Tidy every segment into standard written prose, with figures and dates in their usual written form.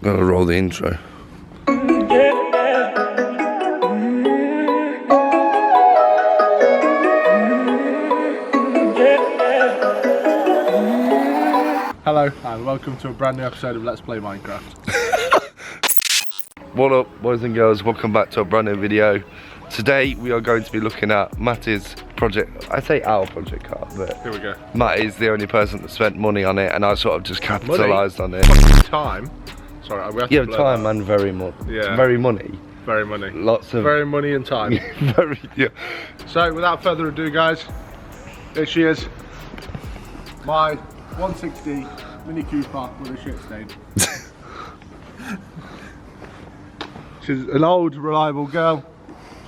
Gotta roll the intro. Hello and welcome to a brand new episode of Let's Play Minecraft. What up, boys and girls? Welcome back to a brand new video. Today we are going to be looking at Matti's project. I say our project car, but Here we go. Matti's the only person that spent money on it, and I sort of just capitalised on it. Time. Sorry, we have to Yeah, blur time that. and very money. Yeah. Very money. Very money. Lots of Very money and time. very, yeah. So without further ado, guys, here she is. My 160 Mini Cooper with a shit stain. She's an old, reliable girl.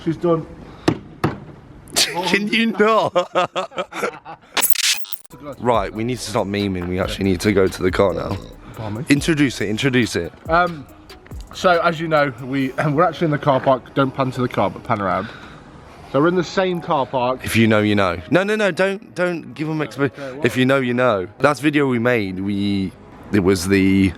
She's done. Can you not? Right, we need to stop memeing. We actually need to go to the car now. Introduce it. So as you know, we're actually in the car park. Don't pan to the car, but pan around. So we're in the same car park. If you know, you know. No, don't give them explanation. If you know, you know. Last video we made, it was the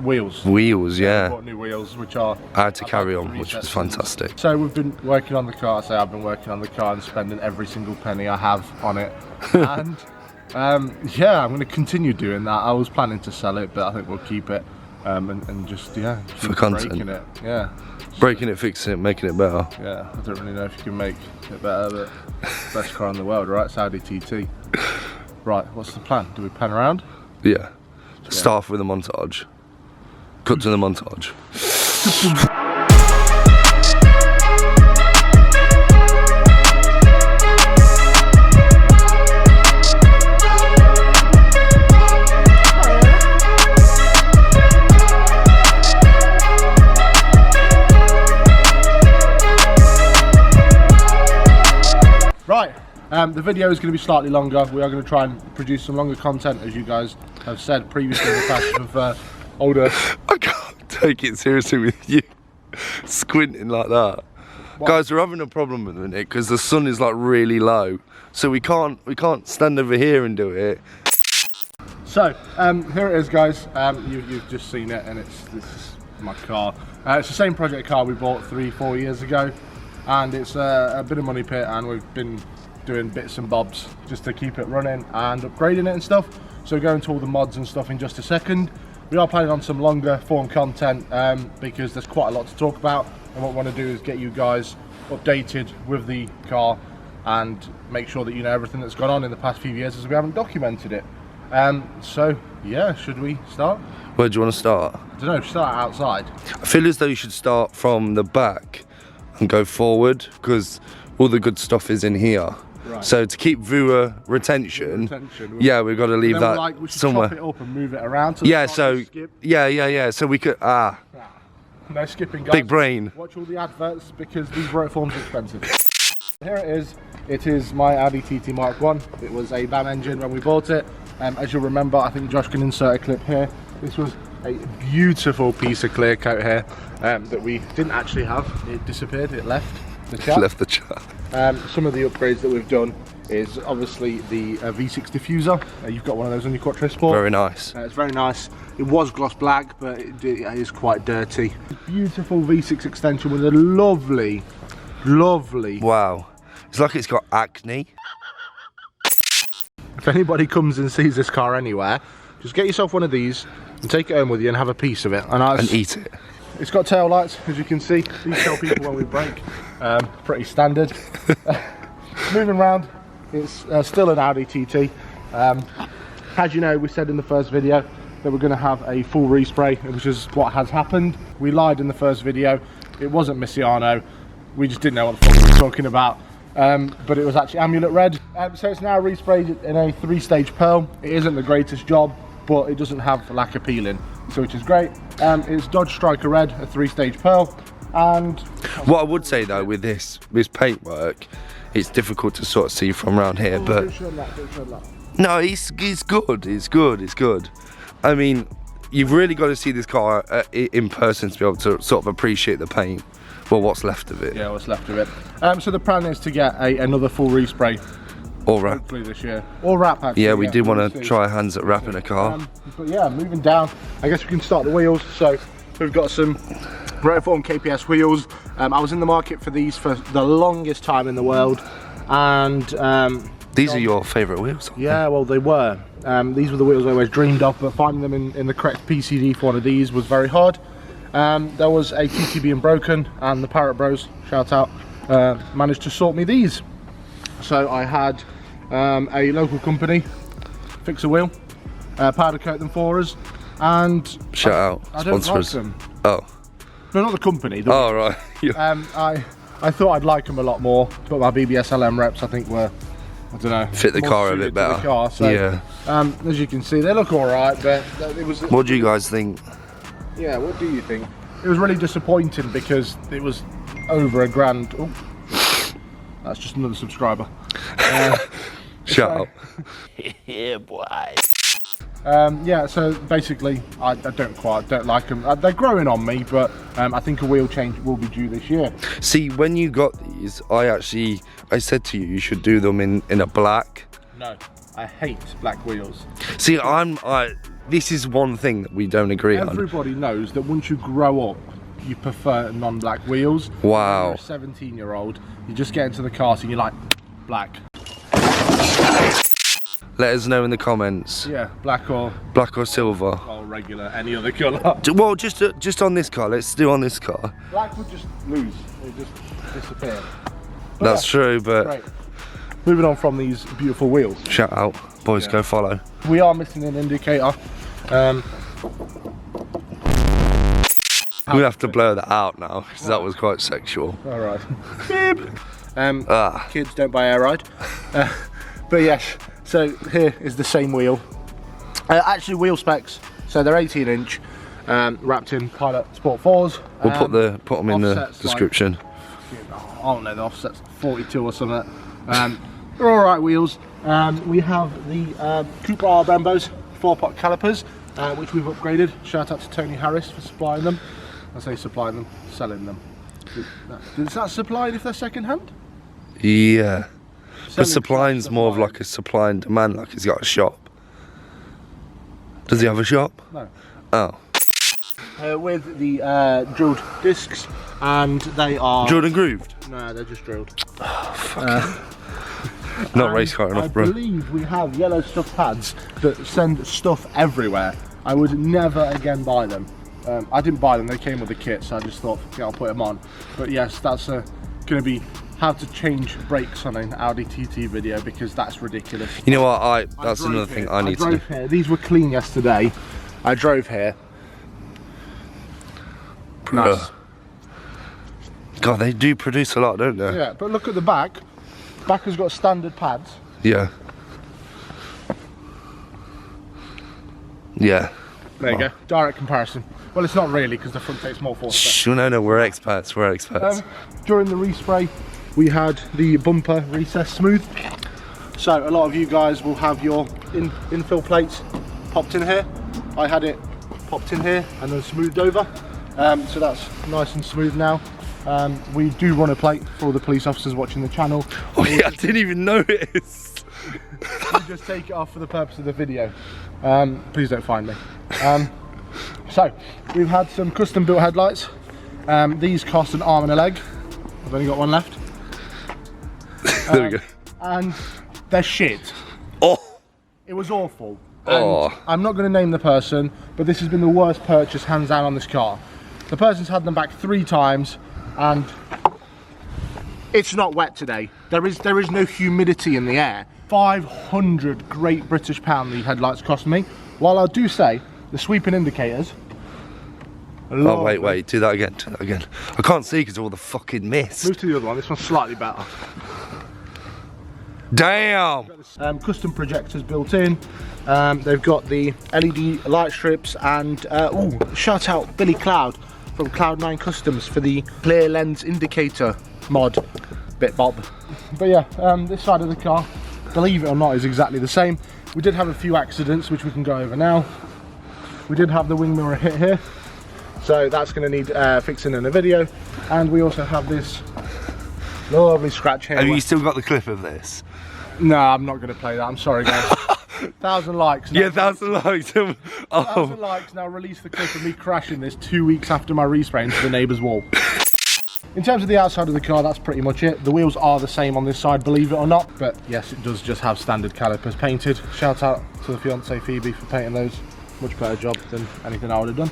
Wheels. wheels, We yeah. bought new wheels, which are. I had to carry about on, which was 3 sets. fantastic. So we've been working on the car. So I've been working on the car and spending every single penny I have on it. And yeah, I'm going to continue doing that. I was planning to sell it, but I think we'll keep it and just keep For content. breaking it. Yeah. Breaking it, fixing it, making it better. Yeah, I don't really know if you can make it better, but best car in the world, right? It's Audi TT. Right, what's the plan? Do we pan around? Yeah. Start off with a montage. Cut to the montage. Right, the video is going to be slightly longer. We are going to try and produce some longer content, as you guys have said previously in the past of older. I can't take it seriously with you squinting like that. What? Guys, we're having a problem with it because the sun is like really low, so we can't stand over here and do it. So here it is, guys. You've just seen it, and this is my car. It's the same project car we bought 3-4 years ago, and it's a bit of money pit, and we've been doing bits and bobs just to keep it running and upgrading it and stuff. So we'll go into all the mods and stuff in just a second. We are planning on some longer form content because there's quite a lot to talk about, and what we want to do is get you guys updated with the car and make sure that you know everything that's gone on in the past few years, as we haven't documented it. So yeah, should we start? Where do you want to start? I don't know, start outside. I feel as though you should start from the back and go forward because all the good stuff is in here. Right. So to keep viewer retention, yeah, we've got to leave that we should somewhere. chop it up and move it around. To Yeah, the so skip. yeah. So we could No skipping, guys. big brain. Watch all the adverts because these road forms are expensive. Here it is. It is my Audi TT Mark 1. It was a BAM engine when we bought it. As you'll remember, I think Josh can insert a clip here. This was a beautiful piece of clear coat here that we didn't actually have. It disappeared. It left the chat. Left the chat. Some of the upgrades that we've done is obviously the V6 diffuser. You've got one of those on your Quattro Sport. Very nice. It's very nice. It was gloss black, but it is quite dirty. Beautiful V6 extension with a lovely. Wow. It's like it's got acne. If anybody comes and sees this car anywhere, just get yourself one of these and take it home with you and have a piece of it. And eat it. It's got tail lights, as you can see. These tell people when we brake. Pretty standard. Moving round, it's still an Audi TT. As you know, we said in the first video that we're going to have a full respray, which is what has happened. We lied in the first video. It wasn't Missiano. We just didn't know what the fuck we were talking about. But it was actually Amulet Red. So it's now resprayed in a 3-stage pearl. It isn't the greatest job, but it doesn't have lacquer peeling, so which is great. It's Dodge Striker Red, a 3-stage pearl. And what I would say though with this paintwork, it's difficult to sort of see from around here, but don't show that. no, it's good. I mean, you've really got to see this car in person to be able to sort of appreciate the paint. Well, what's left of it. Yeah, what's left of it. So the plan is to get another full respray. Or wrap. Hopefully this year. Or wrap, actually. Yeah, we did want to try our hands at wrapping a car. But yeah, moving down. I guess we can start the wheels. So we've got some Rotiform KPS wheels. I was in the market for these for the longest time in the world, and these are your favourite wheels? Yeah, well they were. These were the wheels I always dreamed of, but finding them in the correct PCD for one of these was very hard. There was a TT being broken, and the Parrot Bros, shout out, managed to sort me these. So I had a local company fix a wheel, powder coat them for us, and shout out I don't sponsors. like them. Oh. No, not the company. Oh, right. I thought I'd like them a lot more, but my BBSLM reps I think were, I don't know, fit the car a bit better. The car, so, yeah. As you can see, they look all right, but it was. What do you guys think? Yeah, what do you think? It was really disappointing because it was over £1,000. Oh, that's just another subscriber. Shut up. Yeah, boy. Yeah, so basically, I don't like them. They're growing on me, but I think a wheel change will be due this year. See, when you got these, I said to you, you should do them in a black. No, I hate black wheels. See, this is one thing that we don't agree on. Everybody knows that once you grow up, you prefer non-black wheels. Wow. When you're a 17-year-old, you just get into the car and you're like, black. Let us know in the comments. Yeah, black or silver. or regular, any other colour. Well, just on this car. Let's do on this car. Black would just lose. It would just disappear. But That's true, but great. Moving on from these beautiful wheels. shout out, boys. Yeah. Go follow. We are missing an indicator. We have to blur that out now because that was quite sexual. All right. Kids don't buy air ride. But yes. So here is the same wheel. Actually, wheel specs. So they're 18-inch, wrapped in Pilot Sport 4s. We'll put them in the description. Like, I don't know, the offset's 42 or something. They're all right wheels. We have the Cooper R Brembos 4-pot calipers, which we've upgraded. Shout out to Tony Harris for supplying them. I say supplying them, selling them. Is that supplying if they're second hand? Yeah. But supplying's more of like a supply and demand, like he's got a shop. Does he have a shop? No. Oh. With the drilled discs, and they are... Drilled and grooved? No, they're just drilled. Oh, fuck Not race car enough, bro. I believe we have yellow stuff pads that send stuff everywhere. I would never again buy them. I didn't buy them, they came with the kit, so I just thought, yeah, I'll put them on. But yes, that's going to be how to change brakes on an Audi TT video, because that's ridiculous. You know what, that's another thing I need to do. Here. These were clean yesterday. I drove here. Nice. God, they do produce a lot, don't they? Yeah, but look at the back. Back has got standard pads. Yeah. Yeah. There you go. Direct comparison. Well, it's not really, because the front takes more force. Shh, no, we're experts. We're experts. During the respray, we had the bumper recessed smooth. So a lot of you guys will have your infill plates popped in here. I had it popped in here and then smoothed over. So that's nice and smooth now. We do run a plate for the police officers watching the channel. Oh yeah, I didn't even notice. We just take it off for the purpose of the video. Please don't find me. So we've had some custom built headlights. These cost an arm and a leg. I've only got one left. There we go. And they're shit. Oh. It was awful. Oh. And I'm not going to name the person, but this has been the worst purchase hands down on this car. The person's had them back 3 times, and it's not wet today. There is no humidity in the air. 500 Great British pound the headlights cost me. While I do say the sweeping indicators. Oh wait, do that again. I can't see because of all the fucking mist. Move to the other one. This one's slightly better. Damn. Custom projectors built in. They've got the LED light strips, and shout out Billy Cloud from Cloud9 Customs for the clear lens indicator mod. Bit bob. But yeah, this side of the car, believe it or not, is exactly the same. We did have a few accidents which we can go over now. We did have the wing mirror hit here, so that's going to need fixing in a video. And we also have this lovely scratch here. Have you still got the clip of this? No, I'm not going to play that. I'm sorry, guys. 1,000 likes. Yeah, 1,000 likes. 1,000 likes, now release the clip of me crashing this 2 weeks after my respray into the neighbour's wall. In terms of the outside of the car, that's pretty much it. The wheels are the same on this side, believe it or not, but yes, it does just have standard calipers painted. Shout out to the fiance Phoebe for painting those. Much better job than anything I would have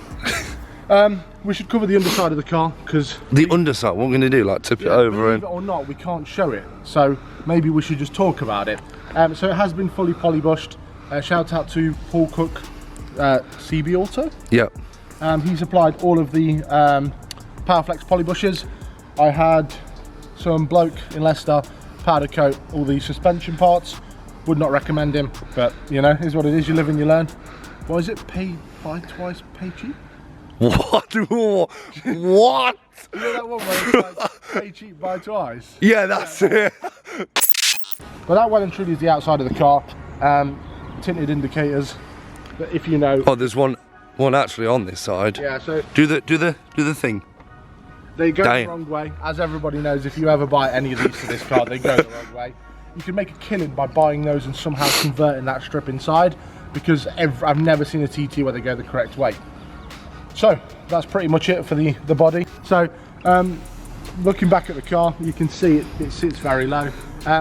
done. We should cover the underside of the car, because... The underside, what we're going to do, like tip it over and... Believe it or not, we can't show it, so maybe we should just talk about it. So it has been fully polybushed. Shout out to Paul Cook, CB Auto. Yep. He supplied all of the Powerflex polybushes. I had some bloke in Leicester powder coat all the suspension parts. Would not recommend him, but you know, is what it is. You live and you learn. What is it? Buy twice, pay cheap? What? What? You know that one where it's like, pay cheap, buy twice? Yeah, that's it. But that well and truly is the outside of the car. Tinted indicators. But if you know. Oh, there's one actually on this side. Yeah. So do the thing. They go the wrong way. As everybody knows, if you ever buy any of these for this car, they go the wrong way. You can make a killing by buying those and somehow converting that strip inside, because I've never seen a TT where they go the correct way. So that's pretty much it for the body. So looking back at the car, you can see it sits very low.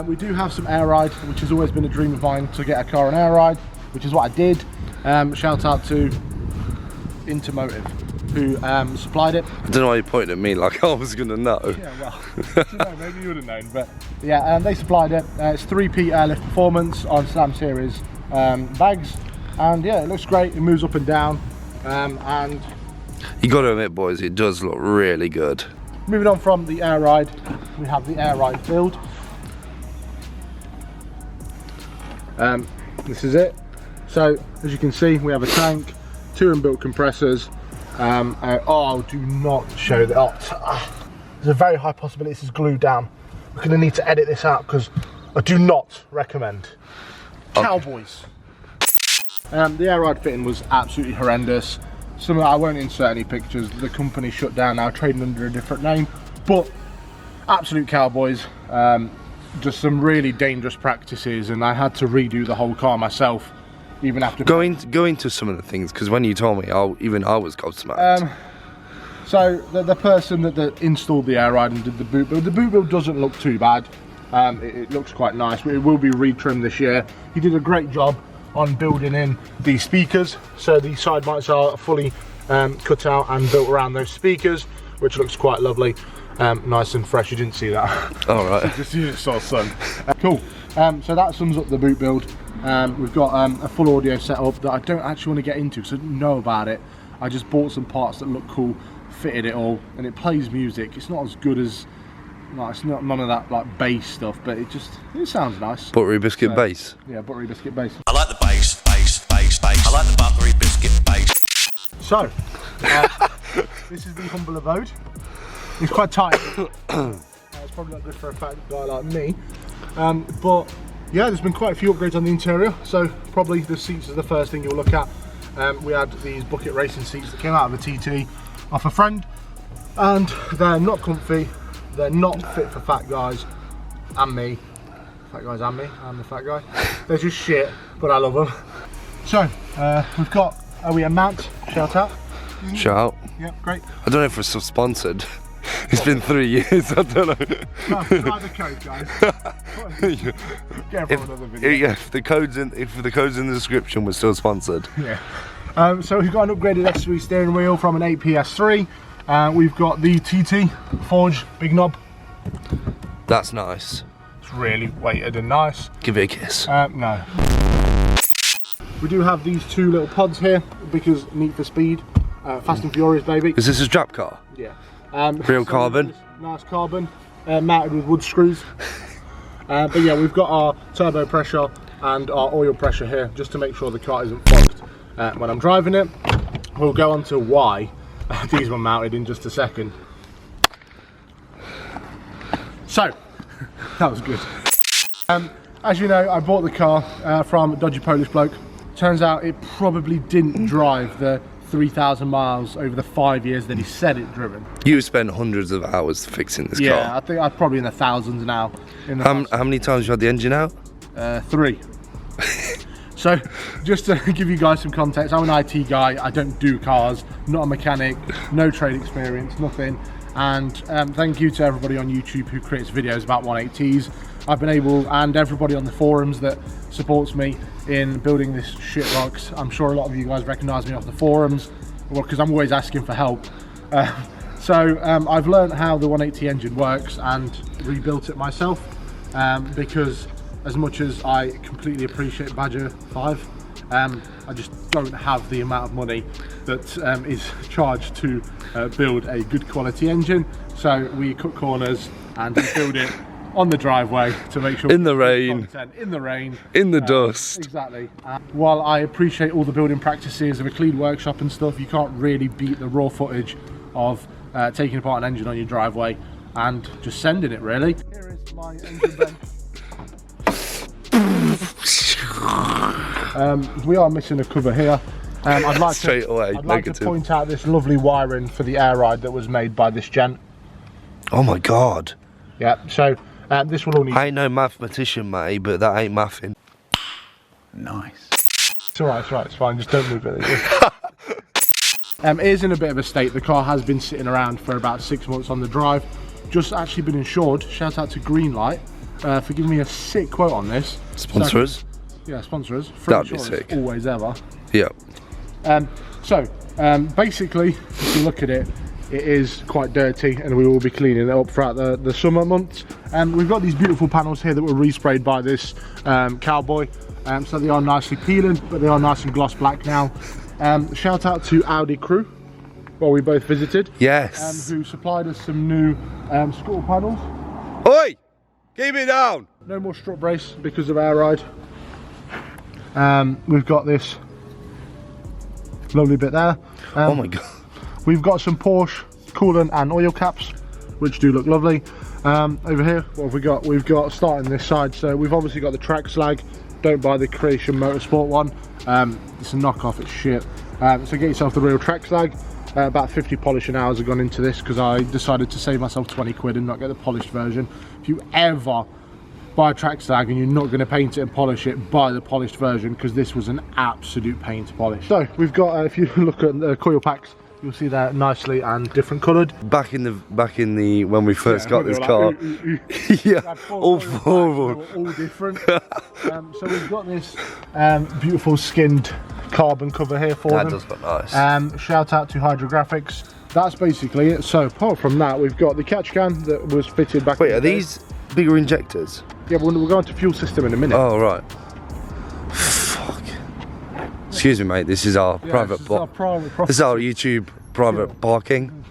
We do have some air ride, which has always been a dream of mine, to get a car on air ride, which is what I did. Shout out to Intermotive, who supplied it. I don't know why you pointed at me like I was gonna know. Yeah, well, you know, maybe you would have known, but yeah, they supplied it. It's 3P airlift performance on Slam Series bags, and yeah, it looks great. It moves up and down, and you got to admit, boys, it does look really good. Moving on from the air ride, we have the air ride build. This is it. So as you can see, we have a tank, 2 inbuilt compressors. Oh, do not show that. There's a very high possibility this is glued down. We're going to need to edit this out because I do not recommend. Okay. Cowboys. The air ride fitting was absolutely horrendous. I won't insert any pictures. The company shut down now, trading under a different name. But absolute cowboys. Just some really dangerous practices, and I had to redo the whole car myself. Even after go into some of the things, because when you told me, I was gobsmacked. So the person that installed the air ride and did the boot build doesn't look too bad. It looks quite nice, but it will be retrimmed this year. He did a great job on building in the speakers, so the side mics are fully cut out and built around those speakers, which looks quite lovely. Nice and fresh. You didn't see that. All right. You just saw sun. Cool. So that sums up the boot build. We've got a full audio setup that I don't actually want to get into because I didn't know about it. I just bought some parts that look cool, fitted it all, and it plays music. It's not as good as, no, it's not none of that like bass stuff, but it sounds nice. Buttery biscuit bass. Yeah, buttery biscuit bass. I like the bass. I like the buttery biscuit bass. So, this is the humble abode. It's quite tight. It's probably not good for a fat guy like me. But yeah, there's been quite a few upgrades on the interior, so probably the seats is the first thing you'll look at. We had these bucket racing seats that came out of a TT off a friend, and they're not comfy, they're not fit for fat guys and me. Fat guys and me, I'm the fat guy. They're just shit, but I love them. So, we've got OEM mount, shout out. Shout out. Yep, great. I don't know if we're still sponsored. It's been 3 years, I don't know. No, try the code, guys. Get another video. Yeah, if the code's in the description, we're still sponsored. Yeah. So we've got an upgraded S3 steering wheel from an 8PS3. We've got the TT Forge big knob. That's nice. It's really weighted and nice. Give it a kiss. No. We do have these 2 little pods here because Need for Speed, Fast and Furious, baby. Is this a strap car? Yeah. Real carbon. Nice carbon, mounted with wood screws. But yeah, we've got our turbo pressure and our oil pressure here, just to make sure the car isn't fucked when I'm driving it. We'll go on to why these were mounted in just a second. So, that was good. As you know, I bought the car from a dodgy Polish bloke. Turns out it probably didn't drive the 3,000 miles over the 5 years that he said it driven. You spent hundreds of hours fixing this car. Yeah, I think I'm probably in the thousands now. How many times you had the engine out? 3. So, just to give you guys some context, I'm an IT guy, I don't do cars, not a mechanic, no trade experience, nothing. And thank you to everybody on YouTube who creates videos about 180s. I've been able, and everybody on the forums that supports me in building this shit box. I'm sure a lot of you guys recognise me off the forums, because I'm always asking for help. So I've learned how the 180 engine works and rebuilt it myself, because as much as I completely appreciate Badger 5, I just don't have the amount of money that is charged to build a good quality engine. So we cut corners and we build it on the driveway to make sure in the rain, in the dust. Exactly. While I appreciate all the building practices of a clean workshop and stuff, you can't really beat the raw footage of taking apart an engine on your driveway and just sending it, really. Here is my engine bay. We are missing a cover here. I'd like to point out this lovely wiring for the air ride that was made by this gent. Oh my god. Yeah, so this will all need... I ain't no mathematician, mate, but that ain't mathing. Nice. It's alright, it's fine, just don't move it. It is in a bit of a state. The car has been sitting around for about 6 months on the drive. Just actually been insured. Shout out to Greenlight for giving me a sick quote on this. Sponsor us. Yeah, sponsor us. Free That'd be insurance, sick. always ever. Yeah. Basically, if you look at it, it is quite dirty, and we will be cleaning it up throughout the summer months. We've got these beautiful panels here that were resprayed by this cowboy, so they are nicely peeling, but they are nice and gloss black now. Shout out to Audi crew, where we both visited. Yes. Who supplied us some new scuttle panels. Oi! Keep it down! No more strut brace because of air ride. We've got this lovely bit there. Oh my god. We've got some Porsche coolant and oil caps, which do look lovely. Over here, what have we got? We've got, starting this side, so we've obviously got the track slag. Don't buy the Creation Motorsport one. It's a knockoff, it's shit. So get yourself the real track slag. About 50 polishing hours have gone into this because I decided to save myself 20 quid and not get the polished version. If you ever buy a track slag and you're not going to paint it and polish it, buy the polished version, because this was an absolute pain to polish. So we've got, if you look at the coil packs, you'll see they're nicely and different coloured. Back in the when we first got this car, yeah, all four of them, all different. So we've got this beautiful skinned carbon cover here for them. That does look nice. Shout out to Hydrographics. That's basically it. So apart from that, we've got the catch can that was fitted back. Wait, are these bigger injectors? Yeah, but we'll go into fuel system in a minute. Oh right. Fuck. Excuse me, mate. This is our private block. This is our YouTube private parking.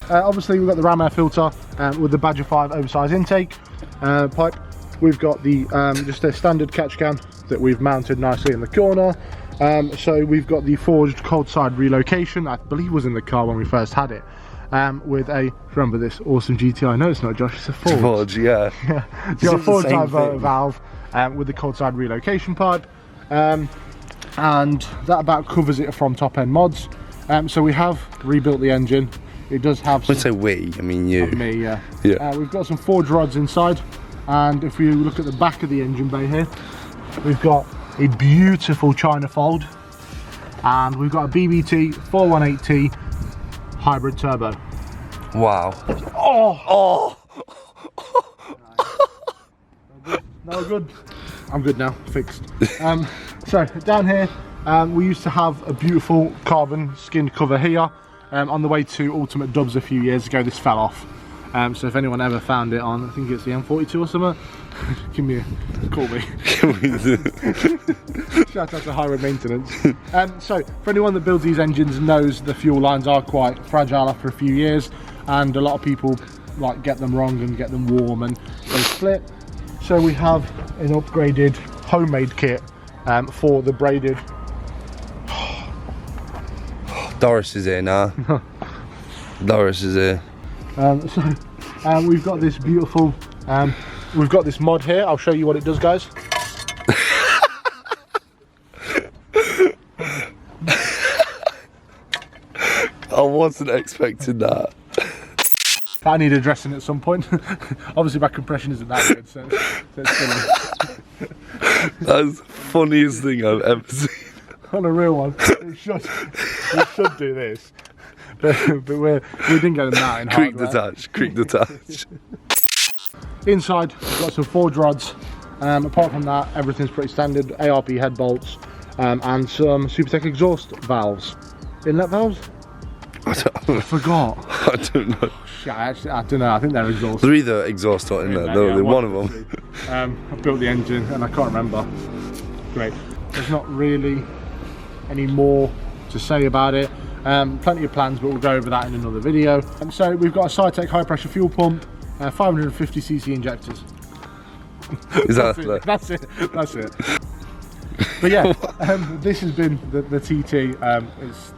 Obviously, we've got the ram air filter with the Badger 5 oversized intake pipe. We've got the just a standard catch can that we've mounted nicely in the corner. So we've got the forged cold side relocation. I believe was in the car when we first had it. With a, remember this awesome GTI? No, it's not, Josh. It's a forged. Forged, yeah. So you've got a forged valve with the cold side relocation pipe. And that about covers it from top end mods. So we have rebuilt the engine. It does have some... When I say we, I mean you. Me, yeah. Yeah. We've got some forged rods inside, and if we look at the back of the engine bay here, we've got a beautiful China fold, and we've got a BBT 418T hybrid turbo. Wow. Oh! No good. I'm good now, fixed. So down here, we used to have a beautiful carbon skinned cover here. On the way to Ultimate Dubs a few years ago, this fell off. So if anyone ever found it on, I think it's the M42 or something, give me call me. Shout out to High Road Maintenance. So for anyone that builds these engines knows the fuel lines are quite fragile after a few years, and a lot of people like get them wrong and get them warm and they split. So we have an upgraded homemade kit for the braided. Doris is here now. Doris is here. So we've got this beautiful, we've got this mod here. I'll show you what it does, guys. I wasn't expecting that. I need addressing at some point. Obviously my compression isn't that good, so it's That's funniest thing I've ever seen. On a real one, we should do this, but we didn't get them that in Creak hardware. detach, creak detach. Inside, we've got some forge rods. Apart from that, everything's pretty standard. ARP head bolts and some Supertech exhaust valves. Inlet valves? I Forgot. don't know. Shit, I don't know. I think they're exhaust. They're either exhaust or inlet. They're one of them. I built the engine and I can't remember. Great. There's not really any more to say about it. Plenty of plans, but we'll go over that in another video. So we've got a Cytec high pressure fuel pump, 550cc injectors. Is that That's it. But yeah, this has been the TT. It's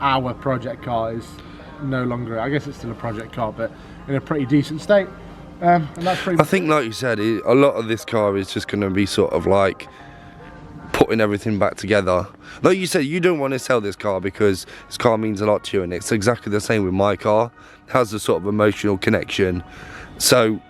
our project car is no longer, I guess it's still a project car, but in a pretty decent state. And that's pretty much I think, like you said, a lot of this car is just going to be sort of like putting everything back together. Like you said, you don't want to sell this car because this car means a lot to you, and it's exactly the same with my car. It has a sort of emotional connection. So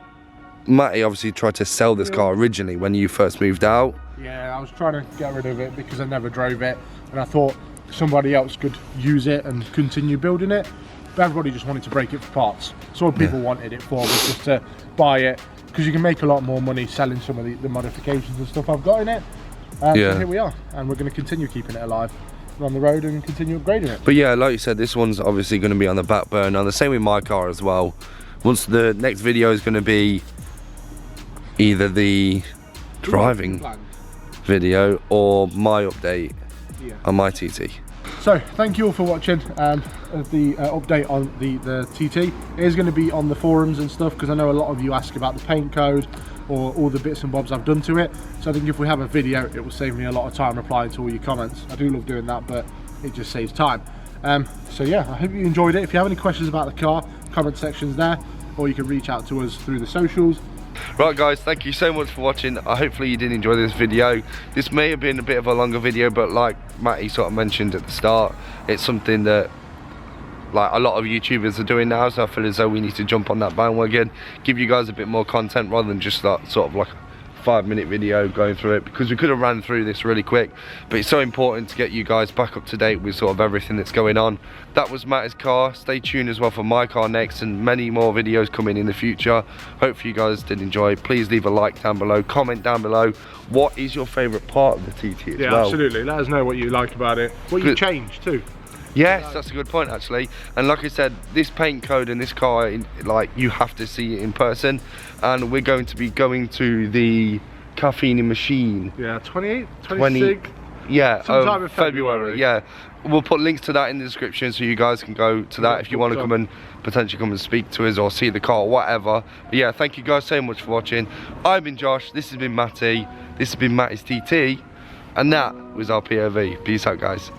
Matty obviously tried to sell this car originally when you first moved out. Yeah, I was trying to get rid of it because I never drove it, and I thought somebody else could use it and continue building it. But everybody just wanted to break it for parts. So what people wanted it for was just to buy it, because you can make a lot more money selling some of the modifications and stuff I've got in it. So here we are, and we're going to continue keeping it alive on the road and continue upgrading it. But yeah, like you said, this one's obviously going to be on the back burner. The same with my car as well. Once the next video is going to be either the driving video or my update on my TT. So thank you all for watching the update on the TT. It is going to be on the forums and stuff, because I know a lot of you ask about the paint code or all the bits and bobs I've done to it. So I think if we have a video, it will save me a lot of time replying to all your comments. I do love doing that, but it just saves time. So yeah, I hope you enjoyed it. If you have any questions about the car, comment section's there, or you can reach out to us through the socials. Right guys, thank you so much for watching. Hopefully you did enjoy this video. This may have been a bit of a longer video, but like Matty sort of mentioned at the start, it's something that like a lot of YouTubers are doing now, so I feel as though we need to jump on that bandwagon, give you guys a bit more content rather than just that sort of like a 5-minute video going through it, because we could have ran through this really quick, but it's so important to get you guys back up to date with sort of everything that's going on. That was Matty's car. Stay tuned as well for my car next, and many more videos coming in the future. Hopefully you guys did enjoy. Please leave a like down below, comment down below what is your favourite part of the TT as well. Yeah, absolutely. Let us know what you liked about it, what you changed too. Yes, that's a good point actually. And like I said, this paint code in this car, like you have to see it in person. And we're going to be going to the caffeine machine. Yeah, 28, 26. Yeah, sometime in February. Yeah, we'll put links to that in the description so you guys can go to that if you want to come and potentially come and speak to us or see the car or whatever. But yeah, thank you guys so much for watching. I've been Josh, this has been Matty, this has been Matty's TT, and that was our POV. Peace out guys.